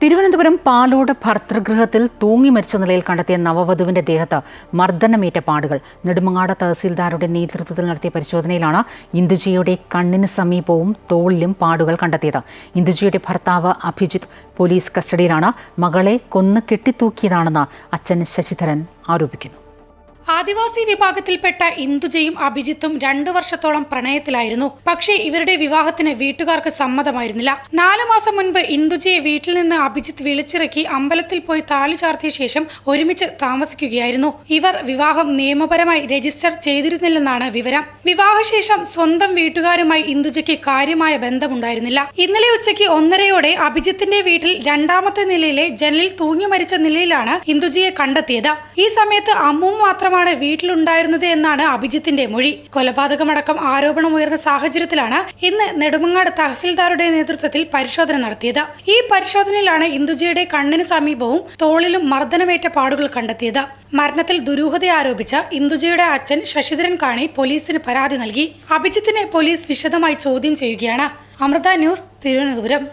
തിരുവനന്തപുരം പാലോട് ഭർതൃഗൃഹത്തിൽ തൂങ്ങി മരിച്ച നിലയിൽ കണ്ടെത്തിയ നവവധുവിന്റെ ദേഹത്ത് മർദ്ദനമേറ്റ പാടുകൾ. നെടുമങ്ങാട് തഹസീൽദാരുടെ നേതൃത്വത്തിൽ നടത്തിയ പരിശോധനയിലാണ് ഇന്ദുജിയുടെ കണ്ണിന് സമീപവും തോളിലും പാടുകൾ കണ്ടെത്തിയത്. ഇന്ദുജിയുടെ ഭർത്താവ് അഭിജിത്ത് പോലീസ് കസ്റ്റഡിയിലാണ്. മകളെ കൊന്ന് കെട്ടിത്തൂക്കിയതാണെന്ന് അച്ഛൻ ശശിധരൻ ആരോപിക്കുന്നു. ആദിവാസി വിഭാഗത്തിൽപ്പെട്ട ഇന്ദുജയും അഭിജിത്തും 2 വർഷത്തോളം പ്രണയത്തിലായിരുന്നു. പക്ഷേ ഇവരുടെ വിവാഹത്തിന് വീട്ടുകാർക്ക് സമ്മതമായിരുന്നില്ല. 4 മാസം മുൻപ് ഇന്ദുജയെ വീട്ടിൽ നിന്ന് അഭിജിത്ത് വിളിച്ചിറക്കി അമ്പലത്തിൽ പോയി താലി ചാർത്തിയ ശേഷം ഒരുമിച്ച് താമസിക്കുകയായിരുന്നു. ഇവർ വിവാഹം നിയമപരമായി രജിസ്റ്റർ ചെയ്തിരുന്നില്ലെന്നാണ് വിവരം. വിവാഹശേഷം സ്വന്തം വീട്ടുകാരുമായി ഇന്ദുജയ്ക്ക് കാര്യമായ ബന്ധമുണ്ടായിരുന്നില്ല. ഇന്നലെ ഉച്ചയ്ക്ക് 1:30 അഭിജിത്തിന്റെ വീട്ടിൽ 2ാമത്തെ നിലയിലെ ജനലിൽ തൂങ്ങി മരിച്ച നിലയിലാണ് ഇന്ദുജയെ കണ്ടെത്തിയത്. ഈ സമയത്ത് അമ്മു മാത്രം വീട്ടിലുണ്ടായിരുന്നത് എന്നാണ് അഭിജിത്തിന്റെ മൊഴി. കൊലപാതകമടക്കം ആരോപണമുയർന്ന സാഹചര്യത്തിലാണ് ഇന്ന് നെടുമങ്ങാട് തഹസീൽദാരുടെ നേതൃത്വത്തിൽ പരിശോധന നടത്തിയത്. ഈ പരിശോധനയിലാണ് ഇന്ദുജിയുടെ കണ്ണിന് സമീപവും തോളിലും മർദ്ദനമേറ്റ പാടുകൾ കണ്ടെത്തിയത്. മരണത്തിൽ ദുരൂഹത ആരോപിച്ച ഇന്ദുജിയുടെ അച്ഛൻ ശശിധരൻ കാണി പോലീസിന് പരാതി നൽകി. അഭിജിത്തിനെ പോലീസ് വിശദമായി ചോദ്യം ചെയ്യുകയാണ്. അമൃത ന്യൂസ്, തിരുവനന്തപുരം.